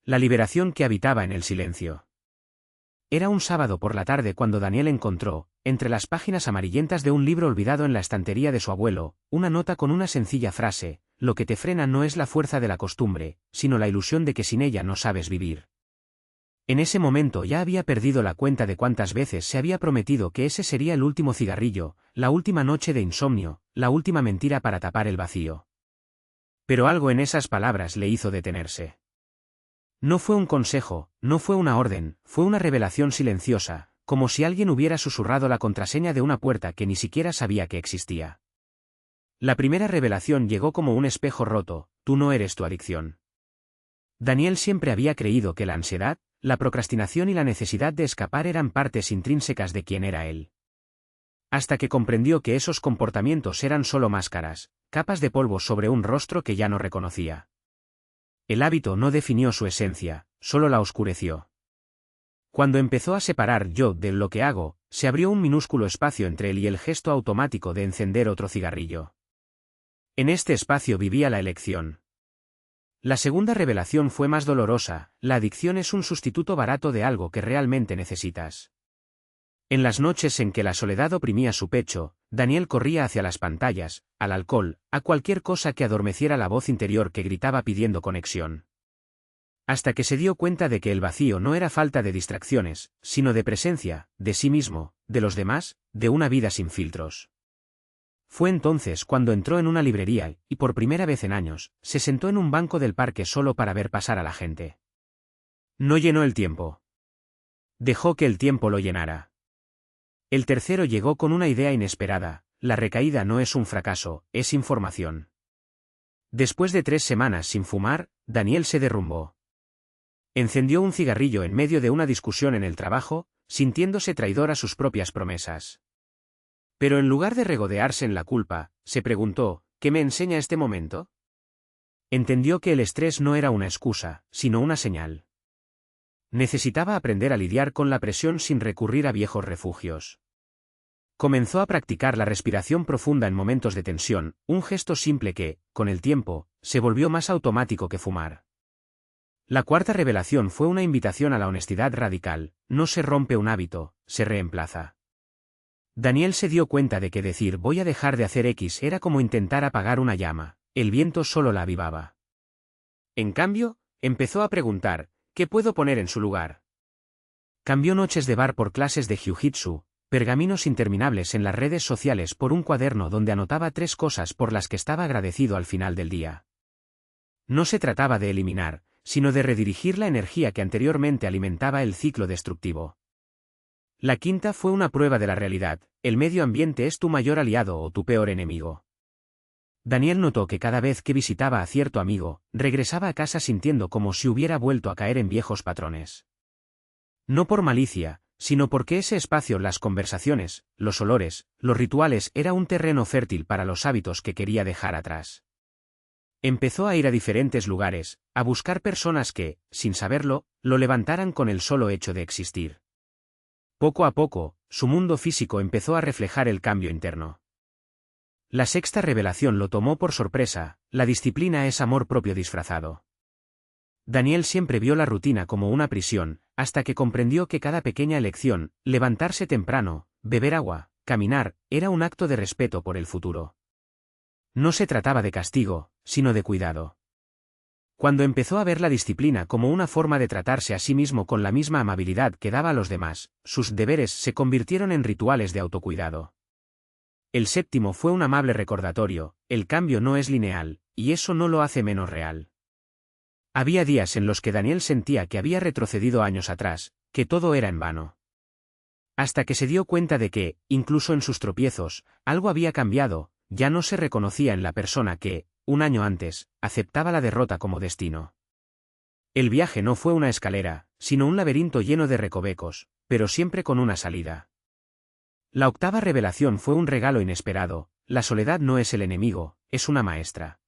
La liberación que habitaba en el silencio. Era un sábado por la tarde cuando Daniel encontró, entre las páginas amarillentas de un libro olvidado en la estantería de su abuelo, una nota con una sencilla frase: lo que te frena no es la fuerza de la costumbre, sino la ilusión de que sin ella no sabes vivir. En ese momento ya había perdido la cuenta de cuántas veces se había prometido que ese sería el último cigarrillo, la última noche de insomnio, la última mentira para tapar el vacío. Pero algo en esas palabras le hizo detenerse. No fue un consejo, no fue una orden, fue una revelación silenciosa, como si alguien hubiera susurrado la contraseña de una puerta que ni siquiera sabía que existía. La primera revelación llegó como un espejo roto: tú no eres tu adicción. Daniel siempre había creído que la ansiedad, la procrastinación y la necesidad de escapar eran partes intrínsecas de quién era él. Hasta que comprendió que esos comportamientos eran solo máscaras, capas de polvo sobre un rostro que ya no reconocía. El hábito no definió su esencia, solo la oscureció. Cuando empezó a separar yo de lo que hago, se abrió un minúsculo espacio entre él y el gesto automático de encender otro cigarrillo. En este espacio vivía la elección. La segunda revelación fue más dolorosa: la adicción es un sustituto barato de algo que realmente necesitas. En las noches en que la soledad oprimía su pecho, Daniel corría hacia las pantallas, al alcohol, a cualquier cosa que adormeciera la voz interior que gritaba pidiendo conexión. Hasta que se dio cuenta de que el vacío no era falta de distracciones, sino de presencia, de sí mismo, de los demás, de una vida sin filtros. Fue entonces cuando entró en una librería y, por primera vez en años, se sentó en un banco del parque solo para ver pasar a la gente. No llenó el tiempo. Dejó que el tiempo lo llenara. El tercero llegó con una idea inesperada: la recaída no es un fracaso, es información. Después de 3 semanas sin fumar, Daniel se derrumbó. Encendió un cigarrillo en medio de una discusión en el trabajo, sintiéndose traidor a sus propias promesas. Pero en lugar de regodearse en la culpa, se preguntó: ¿qué me enseña este momento? Entendió que el estrés no era una excusa, sino una señal. Necesitaba aprender a lidiar con la presión sin recurrir a viejos refugios. Comenzó a practicar la respiración profunda en momentos de tensión, un gesto simple que, con el tiempo, se volvió más automático que fumar. La cuarta revelación fue una invitación a la honestidad radical: no se rompe un hábito, se reemplaza. Daniel se dio cuenta de que decir voy a dejar de hacer X era como intentar apagar una llama: el viento solo la avivaba. En cambio, empezó a preguntar: ¿qué puedo poner en su lugar? Cambió noches de bar por clases de jiu-jitsu, pergaminos interminables en las redes sociales por un cuaderno donde anotaba 3 cosas por las que estaba agradecido al final del día. No se trataba de eliminar, sino de redirigir la energía que anteriormente alimentaba el ciclo destructivo. La quinta fue una prueba de la realidad: el medio ambiente es tu mayor aliado o tu peor enemigo. Daniel notó que cada vez que visitaba a cierto amigo, regresaba a casa sintiendo como si hubiera vuelto a caer en viejos patrones. No por malicia, sino porque ese espacio, las conversaciones, los olores, los rituales, era un terreno fértil para los hábitos que quería dejar atrás. Empezó a ir a diferentes lugares, a buscar personas que, sin saberlo, lo levantaran con el solo hecho de existir. Poco a poco, su mundo físico empezó a reflejar el cambio interno. La sexta revelación lo tomó por sorpresa: la disciplina es amor propio disfrazado. Daniel siempre vio la rutina como una prisión, hasta que comprendió que cada pequeña elección, levantarse temprano, beber agua, caminar, era un acto de respeto por el futuro. No se trataba de castigo, sino de cuidado. Cuando empezó a ver la disciplina como una forma de tratarse a sí mismo con la misma amabilidad que daba a los demás, sus deberes se convirtieron en rituales de autocuidado. El séptimo fue un amable recordatorio: el cambio no es lineal, y eso no lo hace menos real. Había días en los que Daniel sentía que había retrocedido años atrás, que todo era en vano. Hasta que se dio cuenta de que, incluso en sus tropiezos, algo había cambiado: ya no se reconocía en la persona que, un año antes, aceptaba la derrota como destino. El viaje no fue una escalera, sino un laberinto lleno de recovecos, pero siempre con una salida. La octava revelación fue un regalo inesperado: la soledad no es el enemigo, es una maestra.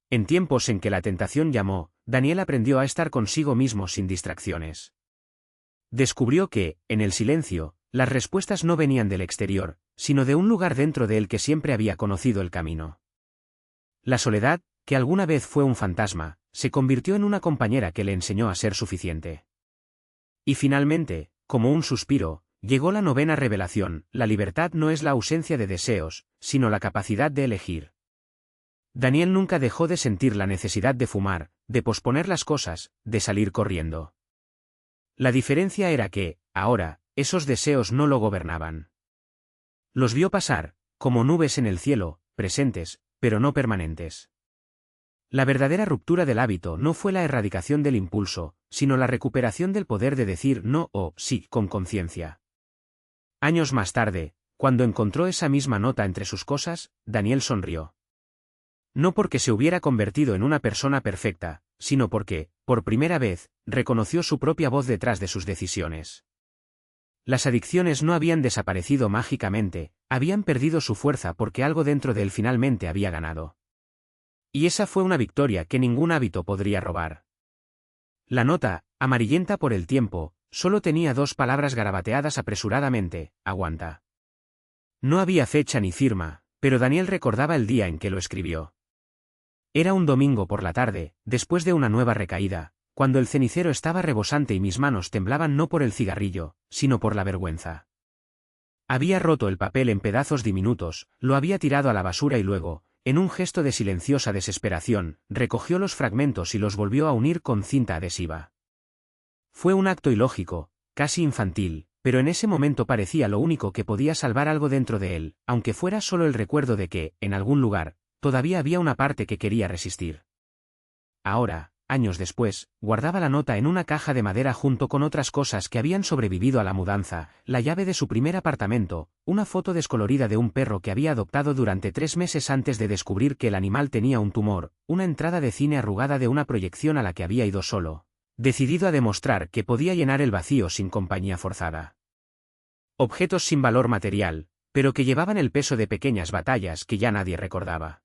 En tiempos en que la tentación llamó, Daniel aprendió a estar consigo mismo sin distracciones. Descubrió que, en el silencio, las respuestas no venían del exterior, sino de un lugar dentro de él que siempre había conocido el camino. La soledad, que alguna vez fue un fantasma, se convirtió en una compañera que le enseñó a ser suficiente. Y finalmente, como un suspiro, llegó la novena revelación: la libertad no es la ausencia de deseos, sino la capacidad de elegir. Daniel nunca dejó de sentir la necesidad de fumar, de posponer las cosas, de salir corriendo. La diferencia era que, ahora, esos deseos no lo gobernaban. Los vio pasar, como nubes en el cielo, presentes, pero no permanentes. La verdadera ruptura del hábito no fue la erradicación del impulso, sino la recuperación del poder de decir no o sí con conciencia. Años más tarde, cuando encontró esa misma nota entre sus cosas, Daniel sonrió. No porque se hubiera convertido en una persona perfecta, sino porque, por primera vez, reconoció su propia voz detrás de sus decisiones. Las adicciones no habían desaparecido mágicamente, habían perdido su fuerza porque algo dentro de él finalmente había ganado. Y esa fue una victoria que ningún hábito podría robar. La nota, amarillenta por el tiempo, solo tenía 2 palabras garabateadas apresuradamente: aguanta. No había fecha ni firma, pero Daniel recordaba el día en que lo escribió. Era un domingo por la tarde, después de una nueva recaída, cuando el cenicero estaba rebosante y mis manos temblaban no por el cigarrillo, sino por la vergüenza. Había roto el papel en pedazos diminutos, lo había tirado a la basura y luego, en un gesto de silenciosa desesperación, recogió los fragmentos y los volvió a unir con cinta adhesiva. Fue un acto ilógico, casi infantil, pero en ese momento parecía lo único que podía salvar algo dentro de él, aunque fuera solo el recuerdo de que, en algún lugar, todavía había una parte que quería resistir. Ahora, años después, guardaba la nota en una caja de madera junto con otras cosas que habían sobrevivido a la mudanza: la llave de su primer apartamento, una foto descolorida de un perro que había adoptado durante 3 meses antes de descubrir que el animal tenía un tumor, una entrada de cine arrugada de una proyección a la que había ido solo, decidido a demostrar que podía llenar el vacío sin compañía forzada. Objetos sin valor material, pero que llevaban el peso de pequeñas batallas que ya nadie recordaba.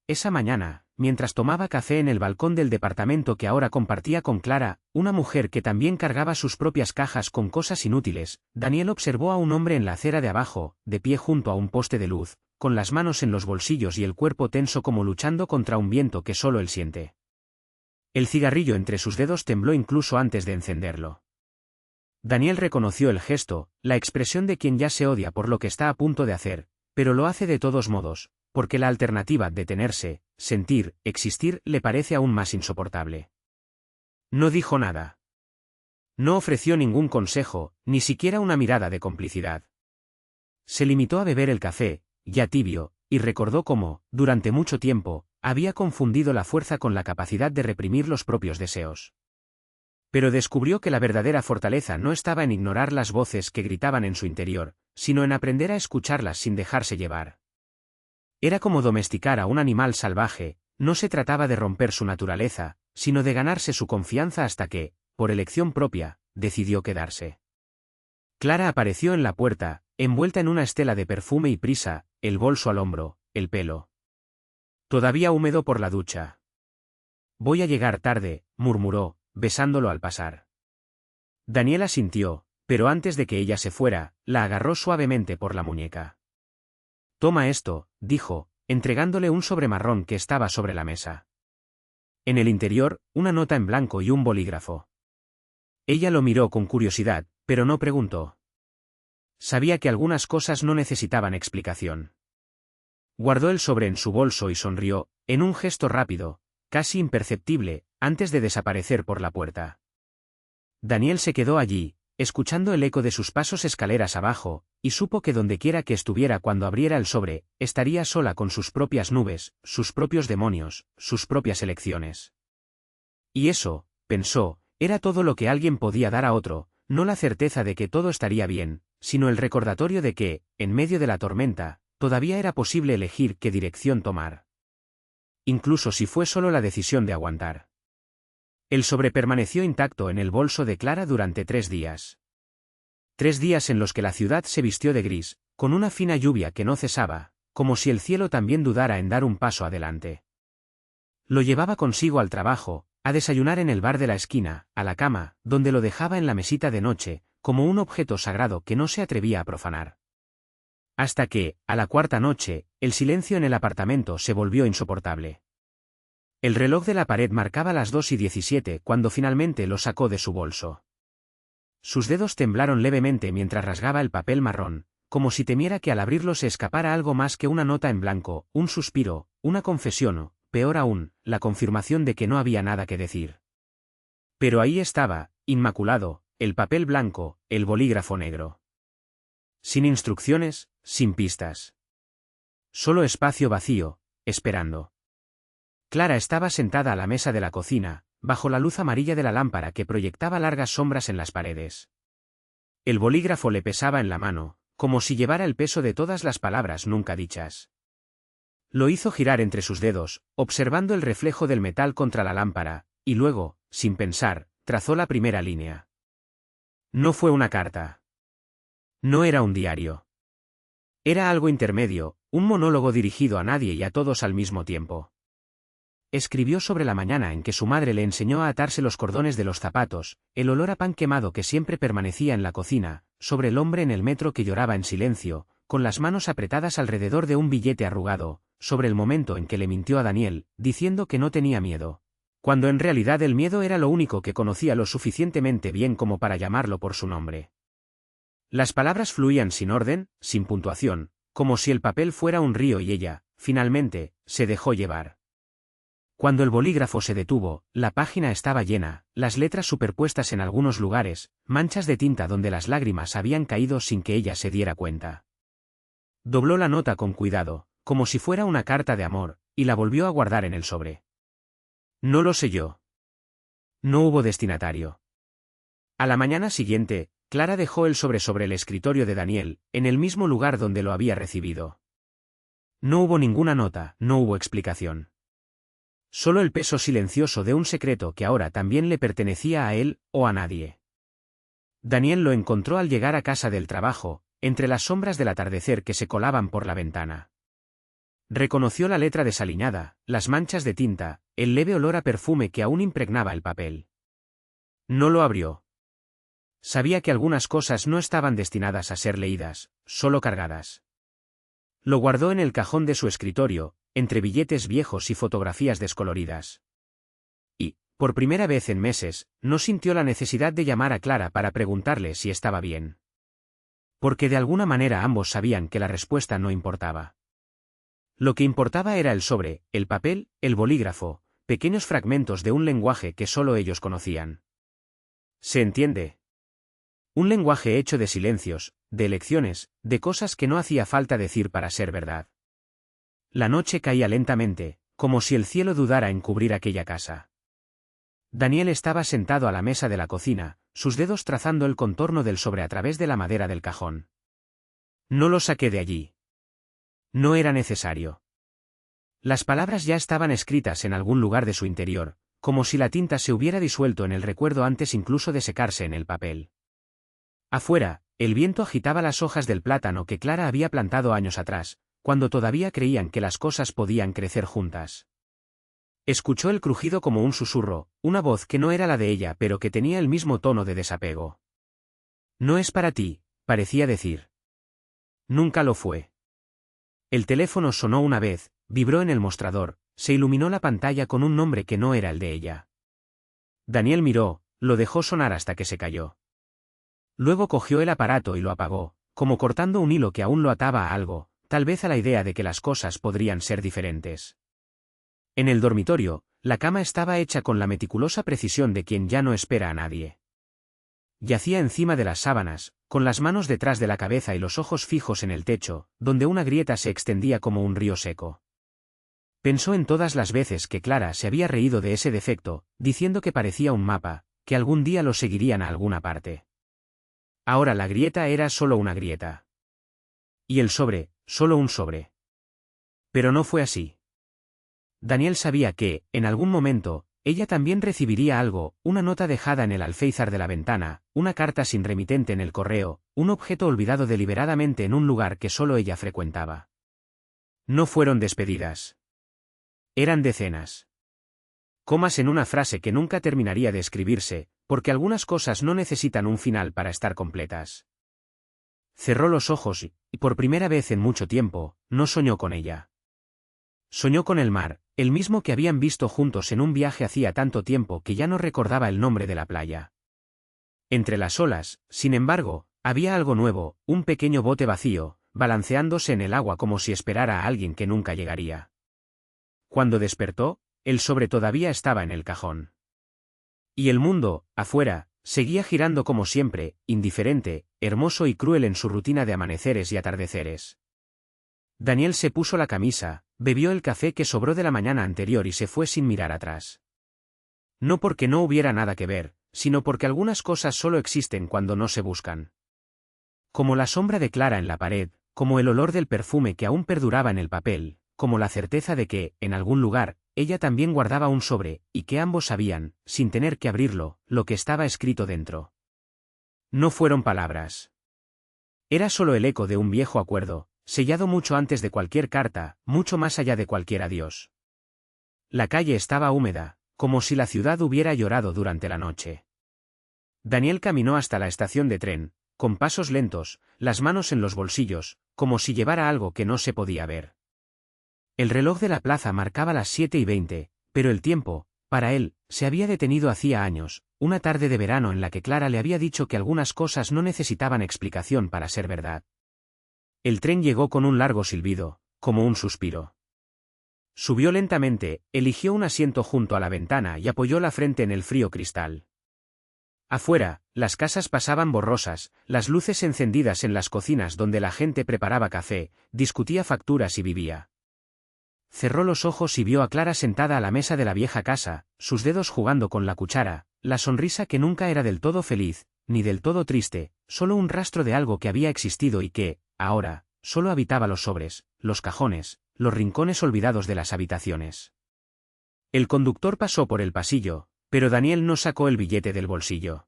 Esa mañana, mientras tomaba café en el balcón del departamento que ahora compartía con Clara, una mujer que también cargaba sus propias cajas con cosas inútiles, Daniel observó a un hombre en la acera de abajo, de pie junto a un poste de luz, con las manos en los bolsillos y el cuerpo tenso como luchando contra un viento que solo él siente. El cigarrillo entre sus dedos tembló incluso antes de encenderlo. Daniel reconoció el gesto, la expresión de quien ya se odia por lo que está a punto de hacer, pero lo hace de todos modos, porque la alternativa, detenerse, sentir, existir, le parece aún más insoportable. No dijo nada. No ofreció ningún consejo, ni siquiera una mirada de complicidad. Se limitó a beber el café, ya tibio, y recordó cómo, durante mucho tiempo, había confundido la fuerza con la capacidad de reprimir los propios deseos. Pero descubrió que la verdadera fortaleza no estaba en ignorar las voces que gritaban en su interior, sino en aprender a escucharlas sin dejarse llevar. Era como domesticar a un animal salvaje, no se trataba de romper su naturaleza, sino de ganarse su confianza hasta que, por elección propia, decidió quedarse. Clara apareció en la puerta, envuelta en una estela de perfume y prisa, el bolso al hombro, el pelo todavía húmedo por la ducha. «Voy a llegar tarde», murmuró, besándolo al pasar. Daniel asintió, pero antes de que ella se fuera, la agarró suavemente por la muñeca. «Toma esto», dijo, entregándole un sobre marrón que estaba sobre la mesa. En el interior, una nota en blanco y un bolígrafo. Ella lo miró con curiosidad, pero no preguntó. Sabía que algunas cosas no necesitaban explicación. Guardó el sobre en su bolso y sonrió, en un gesto rápido, casi imperceptible, antes de desaparecer por la puerta. Daniel se quedó allí, escuchando el eco de sus pasos escaleras abajo, y supo que dondequiera que estuviera cuando abriera el sobre, estaría sola con sus propias nubes, sus propios demonios, sus propias elecciones. Y eso, pensó, era todo lo que alguien podía dar a otro, no la certeza de que todo estaría bien, sino el recordatorio de que, en medio de la tormenta, todavía era posible elegir qué dirección tomar. Incluso si fue solo la decisión de aguantar. El sobre permaneció intacto en el bolso de Clara durante 3 días. 3 días en los que la ciudad se vistió de gris, con una fina lluvia que no cesaba, como si el cielo también dudara en dar un paso adelante. Lo llevaba consigo al trabajo, a desayunar en el bar de la esquina, a la cama, donde lo dejaba en la mesita de noche, como un objeto sagrado que no se atrevía a profanar. Hasta que, a la 4ª noche, el silencio en el apartamento se volvió insoportable. El reloj de la pared marcaba las 2:17 cuando finalmente lo sacó de su bolso. Sus dedos temblaron levemente mientras rasgaba el papel marrón, como si temiera que al abrirlo se escapara algo más que una nota en blanco, un suspiro, una confesión o, peor aún, la confirmación de que no había nada que decir. Pero ahí estaba, inmaculado, el papel blanco, el bolígrafo negro. Sin instrucciones, sin pistas. Solo espacio vacío, esperando. Clara estaba sentada a la mesa de la cocina, bajo la luz amarilla de la lámpara que proyectaba largas sombras en las paredes. El bolígrafo le pesaba en la mano, como si llevara el peso de todas las palabras nunca dichas. Lo hizo girar entre sus dedos, observando el reflejo del metal contra la lámpara, y luego, sin pensar, trazó la primera línea. No fue una carta. No era un diario. Era algo intermedio, un monólogo dirigido a nadie y a todos al mismo tiempo. Escribió sobre la mañana en que su madre le enseñó a atarse los cordones de los zapatos, el olor a pan quemado que siempre permanecía en la cocina, sobre el hombre en el metro que lloraba en silencio, con las manos apretadas alrededor de un billete arrugado, sobre el momento en que le mintió a Daniel, diciendo que no tenía miedo, cuando en realidad el miedo era lo único que conocía lo suficientemente bien como para llamarlo por su nombre. Las palabras fluían sin orden, sin puntuación, como si el papel fuera un río y ella, finalmente, se dejó llevar. Cuando el bolígrafo se detuvo, la página estaba llena, las letras superpuestas en algunos lugares, manchas de tinta donde las lágrimas habían caído sin que ella se diera cuenta. Dobló la nota con cuidado, como si fuera una carta de amor, y la volvió a guardar en el sobre. No lo selló. No hubo destinatario. A la mañana siguiente, Clara dejó el sobre el escritorio de Daniel, en el mismo lugar donde lo había recibido. No hubo ninguna nota, no hubo explicación. Solo el peso silencioso de un secreto que ahora también le pertenecía a él, o a nadie. Daniel lo encontró al llegar a casa del trabajo, entre las sombras del atardecer que se colaban por la ventana. Reconoció la letra desaliñada, las manchas de tinta, el leve olor a perfume que aún impregnaba el papel. No lo abrió. Sabía que algunas cosas no estaban destinadas a ser leídas, solo cargadas. Lo guardó en el cajón de su escritorio, entre billetes viejos y fotografías descoloridas. Y, por primera vez en meses, no sintió la necesidad de llamar a Clara para preguntarle si estaba bien. Porque de alguna manera ambos sabían que la respuesta no importaba. Lo que importaba era el sobre, el papel, el bolígrafo, pequeños fragmentos de un lenguaje que solo ellos conocían. ¿Se entiende? Un lenguaje hecho de silencios, de elecciones, de cosas que no hacía falta decir para ser verdad. La noche caía lentamente, como si el cielo dudara en cubrir aquella casa. Daniel estaba sentado a la mesa de la cocina, sus dedos trazando el contorno del sobre a través de la madera del cajón. No lo saqué de allí. No era necesario. Las palabras ya estaban escritas en algún lugar de su interior, como si la tinta se hubiera disuelto en el recuerdo antes incluso de secarse en el papel. Afuera, el viento agitaba las hojas del plátano que Clara había plantado años atrás, cuando todavía creían que las cosas podían crecer juntas. Escuchó el crujido como un susurro, una voz que no era la de ella pero que tenía el mismo tono de desapego. No es para ti, parecía decir. Nunca lo fue. El teléfono sonó una vez, vibró en el mostrador, se iluminó la pantalla con un nombre que no era el de ella. Daniel miró, lo dejó sonar hasta que se cayó. Luego cogió el aparato y lo apagó, como cortando un hilo que aún lo ataba a algo, tal vez a la idea de que las cosas podrían ser diferentes. En el dormitorio, la cama estaba hecha con la meticulosa precisión de quien ya no espera a nadie. Yacía encima de las sábanas, con las manos detrás de la cabeza y los ojos fijos en el techo, donde una grieta se extendía como un río seco. Pensó en todas las veces que Clara se había reído de ese defecto, diciendo que parecía un mapa, que algún día lo seguirían a alguna parte. Ahora la grieta era solo una grieta. Y el sobre, solo un sobre. Pero no fue así. Daniel sabía que, en algún momento, ella también recibiría algo, una nota dejada en el alféizar de la ventana, una carta sin remitente en el correo, un objeto olvidado deliberadamente en un lugar que solo ella frecuentaba. No fueron despedidas. Eran decenas. Comas en una frase que nunca terminaría de escribirse, porque algunas cosas no necesitan un final para estar completas. Cerró los ojos y, por primera vez en mucho tiempo, no soñó con ella. Soñó con el mar, el mismo que habían visto juntos en un viaje hacía tanto tiempo que ya no recordaba el nombre de la playa. Entre las olas, sin embargo, había algo nuevo, un pequeño bote vacío, balanceándose en el agua como si esperara a alguien que nunca llegaría. Cuando despertó, el sobre todavía estaba en el cajón. Y el mundo, afuera, seguía girando como siempre, indiferente, hermoso y cruel en su rutina de amaneceres y atardeceres. Daniel se puso la camisa, bebió el café que sobró de la mañana anterior y se fue sin mirar atrás. No porque no hubiera nada que ver, sino porque algunas cosas solo existen cuando no se buscan. Como la sombra de Clara en la pared, como el olor del perfume que aún perduraba en el papel, como la certeza de que, en algún lugar, ella también guardaba un sobre, y que ambos sabían, sin tener que abrirlo, lo que estaba escrito dentro. No fueron palabras. Era solo el eco de un viejo acuerdo, sellado mucho antes de cualquier carta, mucho más allá de cualquier adiós. La calle estaba húmeda, como si la ciudad hubiera llorado durante la noche. Daniel caminó hasta la estación de tren, con pasos lentos, las manos en los bolsillos, como si llevara algo que no se podía ver. El reloj de la plaza marcaba las 7:20, pero el tiempo, para él, se había detenido hacía años, una tarde de verano en la que Clara le había dicho que algunas cosas no necesitaban explicación para ser verdad. El tren llegó con un largo silbido, como un suspiro. Subió lentamente, eligió un asiento junto a la ventana y apoyó la frente en el frío cristal. Afuera, las casas pasaban borrosas, las luces encendidas en las cocinas donde la gente preparaba café, discutía facturas y vivía. Cerró los ojos y vio a Clara sentada a la mesa de la vieja casa, sus dedos jugando con la cuchara, la sonrisa que nunca era del todo feliz, ni del todo triste, solo un rastro de algo que había existido y que, ahora, solo habitaba los sobres, los cajones, los rincones olvidados de las habitaciones. El conductor pasó por el pasillo, pero Daniel no sacó el billete del bolsillo.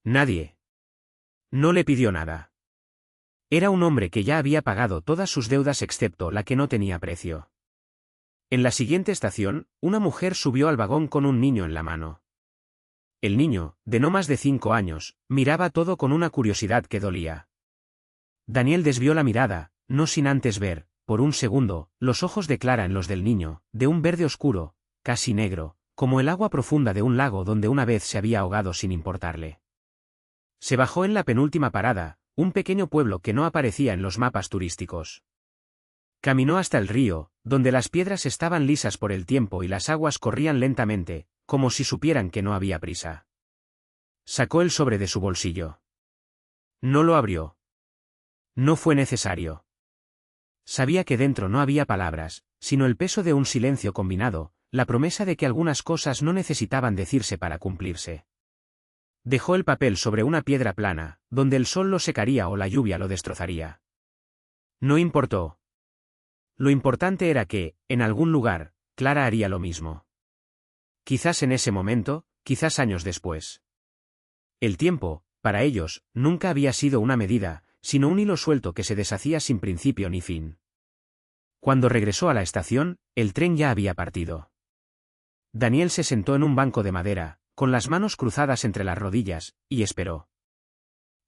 Nadie. No le pidió nada. Era un hombre que ya había pagado todas sus deudas excepto la que no tenía precio. En la siguiente estación, una mujer subió al vagón con un niño en la mano. El niño, de no más de 5 años, miraba todo con una curiosidad que dolía. Daniel desvió la mirada, no sin antes ver, por un segundo, los ojos de Clara en los del niño, de un verde oscuro, casi negro, como el agua profunda de un lago donde una vez se había ahogado sin importarle. Se bajó en la penúltima parada, un pequeño pueblo que no aparecía en los mapas turísticos. Caminó hasta el río, donde las piedras estaban lisas por el tiempo y las aguas corrían lentamente, como si supieran que no había prisa. Sacó el sobre de su bolsillo. No lo abrió. No fue necesario. Sabía que dentro no había palabras, sino el peso de un silencio combinado, la promesa de que algunas cosas no necesitaban decirse para cumplirse. Dejó el papel sobre una piedra plana, donde el sol lo secaría o la lluvia lo destrozaría. No importó. Lo importante era que, en algún lugar, Clara haría lo mismo. Quizás en ese momento, quizás años después. El tiempo, para ellos, nunca había sido una medida, sino un hilo suelto que se deshacía sin principio ni fin. Cuando regresó a la estación, el tren ya había partido. Daniel se sentó en un banco de madera, con las manos cruzadas entre las rodillas, y esperó.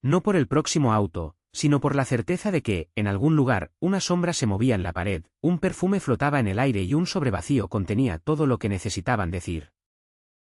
No por el próximo auto, sino por la certeza de que, en algún lugar, una sombra se movía en la pared, un perfume flotaba en el aire y un sobre vacío contenía todo lo que necesitaban decir.